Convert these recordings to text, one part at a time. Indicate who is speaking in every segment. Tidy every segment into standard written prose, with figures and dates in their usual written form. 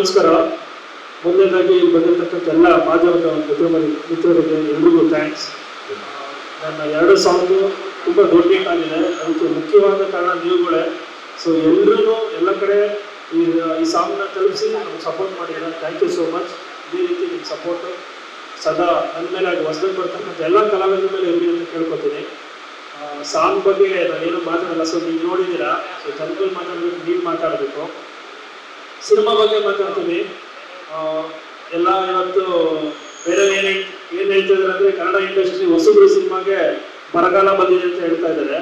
Speaker 1: ನಮಸ್ಕಾರ. ಮೊದಲನೇದಾಗಿ ಇಲ್ಲಿ ಬಂದಿರತಕ್ಕಂಥ ಎಲ್ಲ ಮಾಧ್ಯಮದ ಮಿತ್ರರಿಗೆ ಎಲ್ರಿಗೂ ಥ್ಯಾಂಕ್ಸ್. ನನ್ನ 2 ಸಾಂಗು ತುಂಬ ದೊಡ್ಡ ಹಿಟ್ ಆಗಿದೆ. ಅದಕ್ಕೆ ಮುಖ್ಯವಾದ ಕಾರಣ ನೀವುಗಳೇ. ಸೊ ಎಲ್ಲರೂ ಎಲ್ಲ ಕಡೆ ಈ ಸಾಂಗ್ನ ತಲುಪಿಸಿ ನಮ್ಗೆ ಸಪೋರ್ಟ್ ಮಾಡಿದ್ದಾರೆ. Thank you so much. ಇದೇ ರೀತಿ ನಿಮ್ಮ ಸಪೋರ್ಟು ಸದಾ ನನ್ನ ಮೇಲೆ ಹೊಸದಾಗಿ ಬರ್ತಕ್ಕಂಥ ಎಲ್ಲ ಕಲಾವಿದರ ಮೇಲೆ ಇರಲಿ ಅಂತ ಕೇಳ್ಕೊತೀನಿ. ಸಾಂಗ್ ಬಗ್ಗೆ ನಾನೇನು ಮಾತಾಡಲ್ಲ. ಸೊ ನೀವು ನೋಡಿದ್ದೀರಾ. ಸೊ ಜನಗಳು ಮಾತಾಡಬೇಕು, ನೀವು ಮಾತಾಡಬೇಕು. ಸಿನಿಮಾ ಬಗ್ಗೆ ಮಾತಾಡ್ತೀವಿ. ಎಲ್ಲ ಇವತ್ತು ಬೇರೆ ಏನು ಹೇಳ್ತಿದ್ದಾರೆ ಅಂದರೆ ಕನ್ನಡ ಇಂಡಸ್ಟ್ರಿ ಹೊಸಬ್ರು ಸಿನಿಮಾಗೆ ಬರಗಾಲ ಬಂದಿದೆ ಅಂತ ಹೇಳ್ತಾ ಇದ್ದಾರೆ.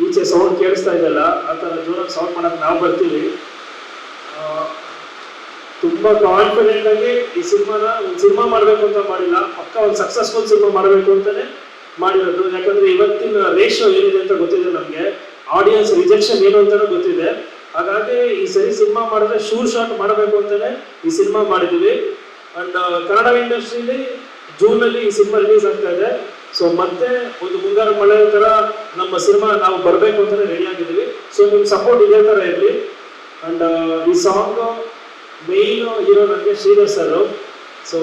Speaker 1: ಈಚೆ ಸೌಂಡ್ ಕೇಳಿಸ್ತಾ ಇದೆಯಲ್ಲ, ಆ ಥರ ಜೋರಾಗಿ ಸೌಂಡ್ ಮಾಡೋಕ್ಕೆ ನಾವು ಬರ್ತೀವಿ. ತುಂಬ ಕಾನ್ಫಿಡೆಂಟ್ ಆಗಿ ಈ ಸಿನಿಮಾನ ಒಂದು ಸಿನಿಮಾ ಮಾಡಬೇಕು ಅಂತ ಮಾಡಿಲ್ಲ, ಪಕ್ಕ ಒಂದು ಸಕ್ಸಸ್ಫುಲ್ ಸಿನಿಮಾ ಮಾಡಬೇಕು ಅಂತಲೇ ಮಾಡಿರೋದು. ಯಾಕಂದರೆ ಇವತ್ತಿನ ರೇಷೋ ಏನಿದೆ ಅಂತ ಗೊತ್ತಿದೆ ನಮಗೆ, ಆಡಿಯನ್ಸ್ ರಿಜೆಕ್ಷನ್ ಏನು ಅಂತಲೂ ಗೊತ್ತಿದೆ. ಹಾಗಾಗಿ ಈ ಸರಿ ಸಿನಿಮಾ ಮಾಡಿದ್ರೆ ಶೂರ್ ಶಾಟ್ ಮಾಡಬೇಕು ಅಂತಲೇ ಈ ಸಿನಿಮಾ ಮಾಡಿದ್ದೀವಿ. ಅಂಡ್ ಕನ್ನಡ ಇಂಡಸ್ಟ್ರಿಲಿ ಜೂನಲ್ಲಿ ಈ ಸಿನಿಮಾ ರಿಲೀಸ್ ಆಗ್ತಾ ಇದೆ. ಸೊ ಮತ್ತೆ ಒಂದು ಮುಂಗಾರು ಮಳೆ ಥರ ನಮ್ಮ ಸಿನಿಮಾ ನಾವು ಬರಬೇಕು ಅಂತಲೇ ರೆಡಿ ಆಗಿದ್ದೀವಿ. ಸೊ ನಿಮ್ಮ ಸಪೋರ್ಟ್ ಇದೇ ಥರ ಇರಲಿ. ಅಂಡ್ ಈ ಸಾಂಗು ಮೇಯ್ನ್ ಹೀರೋ ನನಗೆ ಶ್ರೀಧರ್ ಸರ್. ಸೊ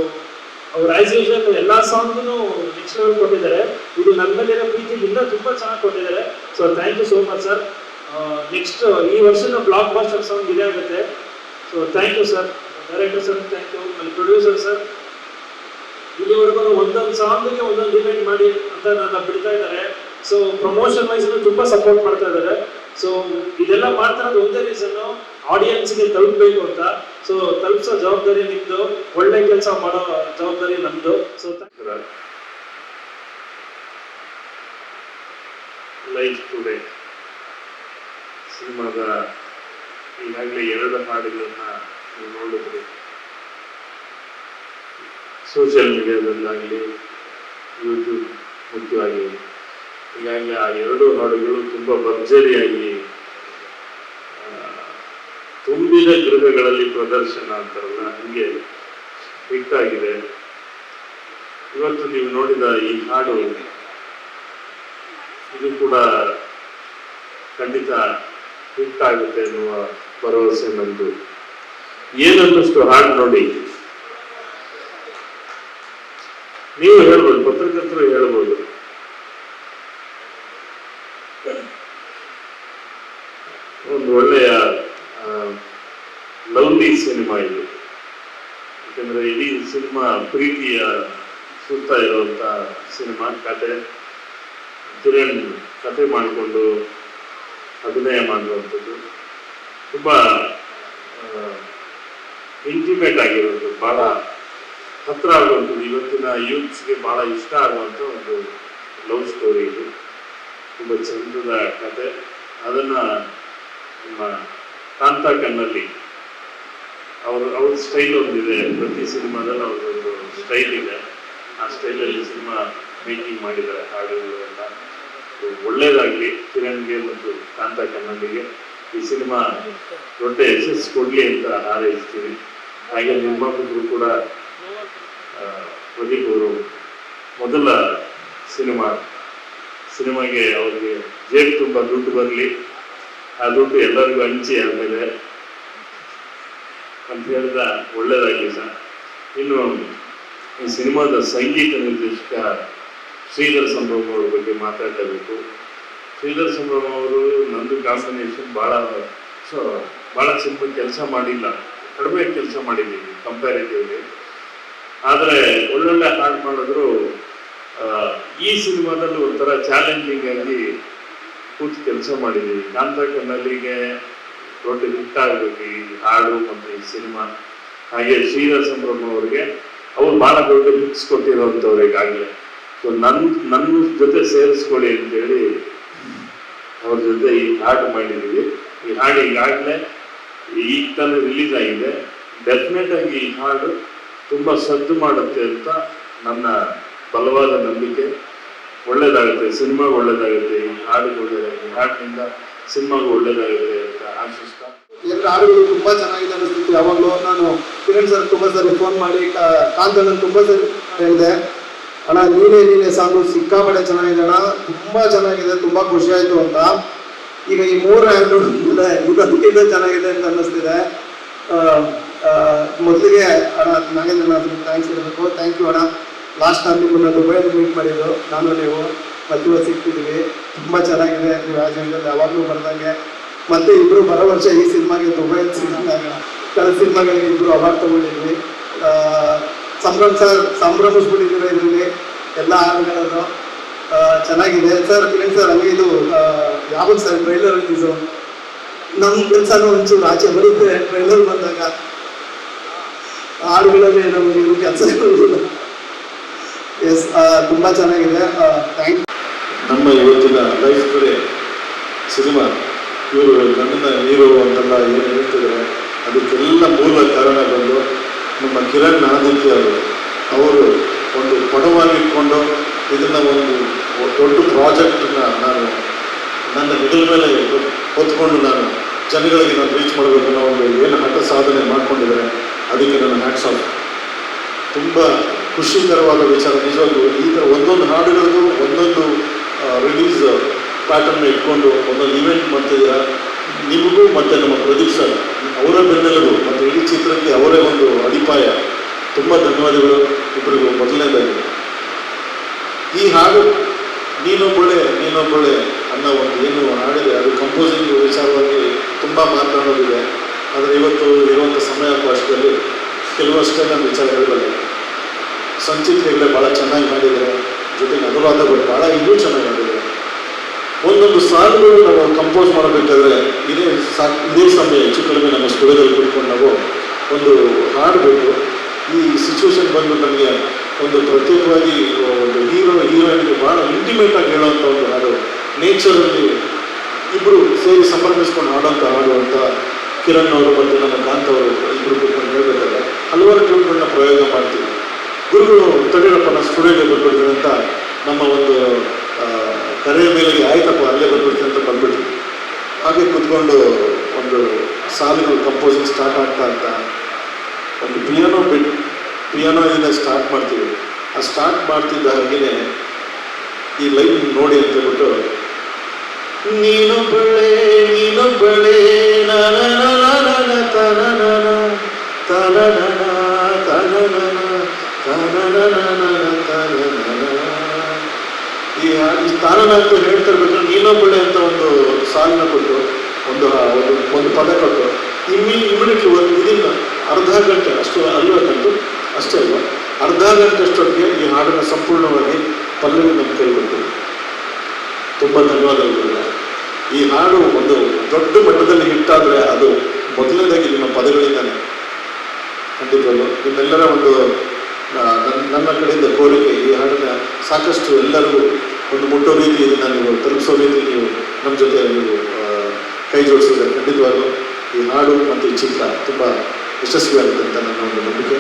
Speaker 1: ಅವ್ರು ಆ್ಯಸ್ ಯೂಶುವಲ್ ಎಲ್ಲ ಸಾಂಗ್ನು ನೆಕ್ಸ್ಟ್ ಲೆವೆಲ್ ಕೊಟ್ಟಿದ್ದಾರೆ. ಇದು ನನ್ನ ಮೇಲಿರೋ ಪ್ರೀತಿ ಇನ್ನೂ ತುಂಬ ಚೆನ್ನಾಗಿ ಕೊಟ್ಟಿದ್ದಾರೆ. So thank you so much sir. Next ಈ ವರ್ಷದ ಬ್ಲಾಕ್ ಬಾಸ್ಟರ್ ಸಾಂಗ್ ಇದೇ ಆಗುತ್ತೆ. So thank you sir. Director sir thank you. ಆಮೇಲೆ ಪ್ರೊಡ್ಯೂಸರ್ ಸರ್ ಇಲ್ಲಿವರೆಗೂ ಒಂದೊಂದು ಸಾಂಗಿಗೆ ಒಂದೊಂದು ಡಿಪೆಂಡ್ ಮಾಡಿ ಅಂತ ನನ್ನ ಬಿಡ್ತಾ ಇದ್ದಾರೆ. ಸೊ ಪ್ರಮೋಷನ್ ವೈಸ್ ತುಂಬ ಸಪೋರ್ಟ್ ಮಾಡ್ತಾ ಇದ್ದಾರೆ. ಸೊ ಇದೆಲ್ಲ ಮಾಡ್ತಾರೋದು ಒಂದೇ ರೀಸನ್ನು, ಆಡಿಯನ್ಸ್ಗೆ ತಲುಪಬೇಕು ಅಂತ. ಸೊ ತಲುಪಿಸೋ ಜವಾಬ್ದಾರಿ ನಿಮ್ಮದು, ಒಳ್ಳೆ ಕೆಲಸ ಮಾಡೋ ಜವಾಬ್ದಾರಿ ನಮ್ಮದು. ಸೊ
Speaker 2: ಲೈಫ್ ಟುಡೇ ಸಿನಿಮಾದ ಈಗಾಗಲೇ 2 ಹಾಡುಗಳನ್ನ ನೀವು ನೋಡಿದ್ರಿ. ಸೋಷಿಯಲ್ ಮೀಡಿಯಾದಲ್ಲಾಗಲಿ, ಯೂಟ್ಯೂಬ್ ಮುಖ್ಯವಾಗಿ ಈಗಾಗಲೇ ಆ 2 ಹಾಡುಗಳು ತುಂಬ ಭರ್ಜರಿಯಾಗಿ ತುಂಬಿದ ಗೃಹಗಳಲ್ಲಿ ಪ್ರದರ್ಶನ ಅಂತಾರಲ್ಲ, ಹಂಗೆ ಹಿಟ್ ಆಗಿದೆ. ಇವತ್ತು ನೀವು ನೋಡಿದ ಈ ಹಾಡು ಇದು ಕೂಡ ಖಂಡಿತ ಹಿಟ್ ಆಗುತ್ತೆ ಎನ್ನುವ ಭರವಸೆ ನಂದು. ಏನನ್ನಷ್ಟು ಹಾಡು ನೋಡಿ ನೀವು ಹೇಳ್ಬೋದು, ಪತ್ರಕರ್ತರು ಹೇಳ್ಬೋದು. ಒಂದು ಒಳ್ಳೆಯ ಲವ್ಲಿ ಸಿನಿಮಾ ಇದು. ಯಾಕಂದ್ರೆ ಇಡೀ ಸಿನಿಮಾ ಪ್ರೀತಿಯ ಸುತ್ತ ಇರುವಂತ ಸಿನಿಮಾ. ಕಿರಣ್ ಕತೆ ಮಾಡಿಕೊಂಡು ಅಭಿನಯ ಮಾಡುವಂಥದ್ದು ತುಂಬ ಇಂಟಿಮೇಟ್ ಆಗಿರೋದು, ಬಹಳ ಹತ್ರ ಆಗುವಂಥದ್ದು, ಇವತ್ತಿನ ಯೂತ್ಸ್ಗೆ ಬಹಳ ಇಷ್ಟ ಆಗುವಂಥ ಒಂದು ಲವ್ ಸ್ಟೋರಿ ಇದು. ತುಂಬ ಚಂದದ ಕತೆ. ಅದನ್ನು ನಮ್ಮ ಕಾಂತ ಕಣ್ಣಲ್ಲಿ ಅವ್ರ ಸ್ಟೈಲ್ ಒಂದಿದೆ. ಪ್ರತಿ ಸಿನಿಮಾದಲ್ಲಿ ಅವ್ರದ್ದೊಂದು ಸ್ಟೈಲ್ ಇದೆ. ಆ ಸ್ಟೈಲಲ್ಲಿ ಸಿನಿಮಾ ಮೇಕಿಂಗ್ ಮಾಡಿದ್ದಾರೆ ಹಾಡುಗಳೆಲ್ಲ. ಒಳ್ಳೇದಾಗಲಿ ಕಿರಣ್ಗೆ ಮತ್ತು ಕಾಂತ ಕನ್ನಡಿಗೆ. ಈ ಸಿನಿಮಾ ದೊಡ್ಡ ಯಶಸ್ಸು ಕೊಡಲಿ ಅಂತ ಹಾರೈಸ್ತೀವಿ. ಹಾಗೆ ನಿರ್ಮಾಪಕರು ಕೂಡ ಪ್ರದೀಪ್ ಅವರು ಮೊದಲ ಸಿನಿಮಾಗೆ ಅವ್ರಿಗೆ ಜೇಬು ತುಂಬ ದುಡ್ಡು ಬರಲಿ, ಆ ದುಡ್ಡು ಎಲ್ಲರಿಗೂ ಹಂಚಿ ಆದಮೇಲೆ ಅಂತ ಹೇಳಿದ ಒಳ್ಳೇದಾಗಲಿ ಸರ್. ಇನ್ನು ಈ ಸಿನಿಮಾದ ಸಂಗೀತ ನಿರ್ದೇಶಕ ಶ್ರೀಧರ್ ಸಂಭ್ರಮ ಅವ್ರ ಬಗ್ಗೆ ಮಾತಾಡಬೇಕು. ಶ್ರೀಧರ್ ಸಂಭ್ರಮ ಅವರು ನಂದು ಕಾಂಬಿನೇಷನ್ ಭಾಳ ಸಿನಿಮಾ ಕೆಲಸ ಮಾಡಿಲ್ಲ, ಕಡಿಮೆ ಕೆಲಸ ಮಾಡಿದ್ದೀವಿ ಕಂಪ್ಯಾರಿಟಿವ್ಲಿ. ಆದರೆ ಒಳ್ಳೊಳ್ಳೆ ಹಾಡು ಮಾಡಿದ್ರು. ಈ ಸಿನಿಮಾದಲ್ಲಿ ಒಂಥರ ಚಾಲೆಂಜಿಂಗ್ ಆಗಿ ಕೂತು ಕೆಲಸ ಮಾಡಿದ್ದೀವಿ. ಕಾಂತ ಕನ್ನಲ್ಲಿಗೆ ದೊಡ್ಡ ಹಿಟ್ ಆಗಬೇಕು ಈ ಹಾಡು ಮತ್ತು ಈ ಸಿನಿಮಾ. ಹಾಗೆ ಶ್ರೀಧರ್ ಸಂಭ್ರಮ ಅವ್ರಿಗೆ ಅವ್ರು ಭಾಳ ದೊಡ್ಡ ಹಿಟ್ಸ್ ಕೊಟ್ಟಿರೋವಂಥವ್ರು ಈಗಾಗಲೇ. ಸೊ ನನ್ನ ಜೊತೆ ಸೇರಿಸ್ಕೊಳ್ಳಿ ಅಂತೇಳಿ ಅವ್ರ ಜೊತೆ ಈ ಹಾಡು ಮಾಡಿದ್ದೀವಿ. ಈ ಹಾಡು ಈಗಾಗಲೇ ಈಗ ತಾನೇ ರಿಲೀಸ್ ಆಗಿದೆ. ಡೆಫಿನೆಟ್ ಆಗಿ ಈ ಹಾಡು ತುಂಬ ಸದ್ದು ಮಾಡುತ್ತೆ ಅಂತ ನನ್ನ ಬಲವಾದ ನಂಬಿಕೆ. ಒಳ್ಳೇದಾಗುತ್ತೆ, ಸಿನಿಮಾಗೆ ಒಳ್ಳೇದಾಗುತ್ತೆ, ಈ ಹಾಡಿಗೆ ಒಳ್ಳೇದಾಗುತ್ತೆ, ಈ ಹಾಡಿನಿಂದ ಸಿನಿಮಾಗೆ ಒಳ್ಳೇದಾಗುತ್ತೆ ಅಂತ ಆಶಿಸ್ತಾ.
Speaker 3: ಎಲ್ಲ ಹಾಡುಗಳು ತುಂಬ ಚೆನ್ನಾಗಿದೆ ಅನಿಸ್ತಿತ್ತು. ಯಾವಾಗಲೂ ನಾನು ಕಿರಣ್ ಸರ್ ತುಂಬ ಸರಿ ಫೋನ್ ಮಾಡಿ ಕಾಂತನ ತುಂಬ ಸರಿ ಹೇಳಿದೆ, ಅಣ್ಣ ನೀನೇ ಸಾಂಗು ಸಿಕ್ಕಾಪಟ್ಟೆ ಚೆನ್ನಾಗಿದೆ ಅಣ್ಣ, ತುಂಬ ಚೆನ್ನಾಗಿದೆ, ತುಂಬ ಖುಷಿ ಆಯಿತು ಅಂತ. ಈಗ ಈ 3 ಹಾಡು ಇದಕ್ಕಿಂತ ಚೆನ್ನಾಗಿದೆ ಅಂತ ಅನ್ನಿಸ್ತಿದೆ. ಮೊದಲಿಗೆ ಅಣ್ಣ ನಾಗೇಂದ್ರ ಥ್ಯಾಂಕ್ಸ್ ಹೇಳಬೇಕು. ಥ್ಯಾಂಕ್ ಯು ಅಣ್ಣ. ಲಾಸ್ಟ್ ನಾನು ನಿಮ್ಮನ್ನು ದುಬೈಯಲ್ಲಿ ಮೀಟ್ ಮಾಡಿದ್ದು, ನಾನು ನೀವು ಮಧ್ಯೆ ಸಿಗ್ತಿದ್ದೀವಿ. ತುಂಬ ಚೆನ್ನಾಗಿದೆ ನೀವು ರಾಜ್ಯದಲ್ಲಿ ಯಾವಾಗಲೂ ಬರ್ದಂಗೆ. ಮತ್ತೆ ಇಬ್ಬರು ಬರೋ ವರ್ಷ ಈ ಸಿನಿಮಾಗೆ ದುಬೈಯಲ್ಲಿ ಸಿನಿಮಾಗ ಕಳೆದ ಸಿನಿಮಾಗಳಿಗೆ ಇಬ್ಬರು ಅವಾರ್ಡ್ ತಗೊಂಡಿದ್ವಿ. ಸಂಭ್ರಮಿಸ್ಬಿಟ್ಟಿದ್ದೀವಿ ಇದರಲ್ಲಿ ಎಲ್ಲ ಹಾಡುಗಳನ್ನು. ಚೆನ್ನಾಗಿದೆ ಸರ್. ಕಿರಣ್ ಸರ್, ಹಂಗೆ ಇದು ಯಾವಾಗ ಸರ್ ಟ್ರೈಲರ್ ರಿಲೀಸು? ನಮ್ಮ ಕೆಲಸನೂ ಒಂಚೂರು ಆಚೆ ಬರುತ್ತೆ ಟ್ರೈಲರ್ ಬಂದಾಗ. ಹಾಡುಗಳಲ್ಲಿ ನಮಗೆ ಇದು ಕೆಲಸ ಎಸ್, ತುಂಬ ಚೆನ್ನಾಗಿದೆ. Thank you.
Speaker 4: ನಮ್ಮ ಇವತ್ತಿನ ಲೈಫ್ ಟುಡೇ ಸಿನಿಮಾ ಇವರು ನನ್ನನ್ನು ಹೀರೋ ಅಂತೆಲ್ಲ ಏನು ಹೇಳ್ತಿದ್ದಾರೆ, ಅದಕ್ಕೆಲ್ಲ ಮೂಲ ಕಾರಣ ಬಂದು ನಮ್ಮ ಕಿರಣ್ ಆದಿತ್ಯ ಅವರು ಒಂದು ಪಣವಾಗಿಟ್ಕೊಂಡು ಇದನ್ನು ಒಂದು ದೊಡ್ಡ ಪ್ರಾಜೆಕ್ಟನ್ನ ನಾನು ನನ್ನ ಹೆಗಲ ಮೇಲೆ ಹೊತ್ಕೊಂಡು ನಾನು ಜನಗಳಿಗೆ ನಾನು ರೀಚ್ ಮಾಡಬೇಕು ಅನ್ನೋ ಒಂದು ಏನು ಹಠ ಸಾಧನೆ ಮಾಡ್ಕೊಂಡಿದ್ದಾರೆ. ಅದಕ್ಕೆ ನನ್ನ ಹ್ಯಾಟ್ಸ್ ಆಫ್. ತುಂಬ ಖುಷಿಕರವಾದ ವಿಚಾರ ನಿಜವಾಗ್ಲೂ. ಈ ಥರ ಒಂದೊಂದು ಹಾಡುಗಳಿಗೂ ಒಂದೊಂದು ರಿಲೀಸ್ ಪ್ಯಾಟರ್ನ್ ಇಟ್ಕೊಂಡು ಒಂದೊಂದು ಇವೆಂಟ್ ಮಾಡ್ತಿದ್ದೀರಾ. ನಿಮಗೂ ಮತ್ತು ನಮ್ಮ ಪ್ರದೀಪ್ ಸರ್ ಅವರ ಬೆನ್ನೆಲುಬು ಮತ್ತು ಇಡೀ ಚಿತ್ರಕ್ಕೆ ಅವರೇ ಒಂದು ಅಡಿಪಾಯ. ತುಂಬ ಧನ್ಯವಾದಗಳು ಇಬ್ಬರಿಗೂ. ಮೊದಲನೇದಾಗಿ ಈ ಹಾಡು ನೀನೊಬ್ಬಳೆ ಅನ್ನೋ ಒಂದು ಏನು ಹಾಡಿದೆ, ಅದು ಕಂಪೋಸಿಂಗ್ ವಿಚಾರವಾಗಿ ತುಂಬ ಮಾತನಾಡೋದಿದೆ. ಆದರೆ ಇವತ್ತು ಇರುವಂಥ ಸಮಯಾವಕಾಶದಲ್ಲಿ ಕೆಲವಷ್ಟೇ ನಾನು ವಿಚಾರ ಹೇಳಬಲ್ಲೆ. ಸಂಚಿತ್ ಹೆಗ್ಡೆ ಭಾಳ ಚೆನ್ನಾಗಿ ಮಾಡಿದ್ದಾರೆ, ಜೊತೆಗೆ ಅನುರಾಧ ಭಟ್ ಭಾಳ ಇನ್ನೂ ಚೆನ್ನಾಗಿ ಮಾಡಿದ್ದಾರೆ. ಒಂದೊಂದು ಸಾಲುಗಳು ನಾವು ಕಂಪೋಸ್ ಮಾಡಬೇಕಾದ್ರೆ ಇದೇ ಸಮಯ ಹೆಚ್ಚು ಕಡಿಮೆ ನಮ್ಮ ಸ್ಟುಡಿಯೋದಲ್ಲಿ ಕುತ್ಕೊಂಡು ನಾವು ಒಂದು ಹಾಡಬೇಕು. ಈ ಸಿಚುವೇಶನ್ ಬಂದು ನಮಗೆ ಒಂದು ಪ್ರತ್ಯೇಕವಾಗಿ ಒಂದು ಹೀರೋಯಿನ್ಗೆ ಭಾಳ ಇಂಟಿಮೇಟಾಗಿ ಹೇಳೋವಂಥ ಒಂದು ಹಾಡು, ನೇಚರಲ್ಲಿ ಇಬ್ಬರು ಸೇರಿ ಸಂಭ್ರಮಿಸ್ಕೊಂಡು ಹಾಡೋಂಥ ಹಾಡು ಅಂತ ಕಿರಣ್ ಅವರು ಮತ್ತು ನಮ್ಮ ಕಾಂತ್ ಅವರು ಇಬ್ಬರು ಕೂತ್ಕೊಂಡು ಹೇಳಬೇಕಾದ್ರೆ ಹಲವಾರು ಟ್ಯೂನ್ಗಳನ್ನ ಪ್ರಯೋಗ ಮಾಡ್ತೀವಿ. ಗುರುಗಳು ತಡೀರಪ್ಪ ನಾನು ಸ್ಟುಡಿಯೋಗೆ ಬಂದ್ಬಿಡ್ತೀನಿ ಅಂತ ನಮ್ಮ ಒಂದು ಕರೆಯ ಮೇಲೆ ಆಯ್ತಪ್ಪ ಅಲ್ಲೇ ಬಂದ್ಬಿಡ್ತೀನಿ ಅಂತ ಬಂದ್ಬಿಟ್ವಿ. ಹಾಗೆ ಕೂತ್ಕೊಂಡು ಒಂದು ಸಾಲುಗಳು ಕಂಪೋಸಿಂಗ್ ಸ್ಟಾರ್ಟ್ ಆಗ್ತಾ ಒಂದು ಪಿಯಾನೋದಿಂದ ಸ್ಟಾರ್ಟ್ ಮಾಡ್ತೀವಿ. ಆ ಸ್ಟಾರ್ಟ್ ಮಾಡ್ತಿದ್ದ ಹಾಗೆಯೇ ಈ ಲೈನ್ ನೋಡಿ ಅಂತ ಹೇಳ್ಬಿಟ್ಟು ನೀನೊಬ್ಬಳೆ ಈ ತಾನನ ಅಂತ ಹೇಳ್ತಿರ್ಬೇಕಾದ್ರೆ ನೀನೊಬ್ಬಳೆ ಅಂತ ಒಂದು ಸಾಲನ್ನ ಕೊಟ್ಟು ಒಂದು ಪದ ಕೊಟ್ಟು ಇಮಿಡಿಯೇಟ್ಲಿ ಇದನ್ನ ಅರ್ಧ ಗಂಟೆ ಅಷ್ಟು ಅಲ್ವಕ್ಕಂತೂ ಅಷ್ಟೇ ಅಲ್ವಾ, ಅರ್ಧ ಗಂಟೆ ಅಷ್ಟೊತ್ತಿಗೆ ಈ ಹಾಡನ್ನು ಸಂಪೂರ್ಣವಾಗಿ ಪಲ್ಲವಿ ನಮ್ಮ ಕೈ ಕೊಡ್ತೀವಿ. ತುಂಬ ಧನ್ಯವಾದಗಳು. ಈ ಹಾಡು ಒಂದು ದೊಡ್ಡ ಮಟ್ಟದಲ್ಲಿ ಹಿಟ್ಟಾದರೆ ಅದು ಮೊದಲನೇದಾಗಿ ನಿಮ್ಮ ಪದಗಳಿಂದಾನೆ. ಖಂಡಿತವಲ್ಲ ನಿಮ್ಮೆಲ್ಲರ ಒಂದು ನನ್ನ ಕಡೆಯಿಂದ ಕೋರಿಕೆ, ಈ ಹಾಡನ್ನ ಸಾಕಷ್ಟು ಎಲ್ಲರಿಗೂ ಒಂದು ಮುಟ್ಟೋ ರೀತಿ ಇದನ್ನು ನೀವು ತಲುಪಿಸೋ ರೀತಿ ನೀವು ನಮ್ಮ ಜೊತೆ ನೀವು ಕೈ ಜೋಡಿಸಿದ್ರೆ ಖಂಡಿತವಾಗಲೂ ಈ ಹಾಡು ಮತ್ತು ಈ ಚಿತ್ರ ತುಂಬ ಯಶಸ್ವಿಯಾಗುತ್ತೆ ಅಂತ ನನ್ನ ಒಂದು ನಂಬಿಕೆ.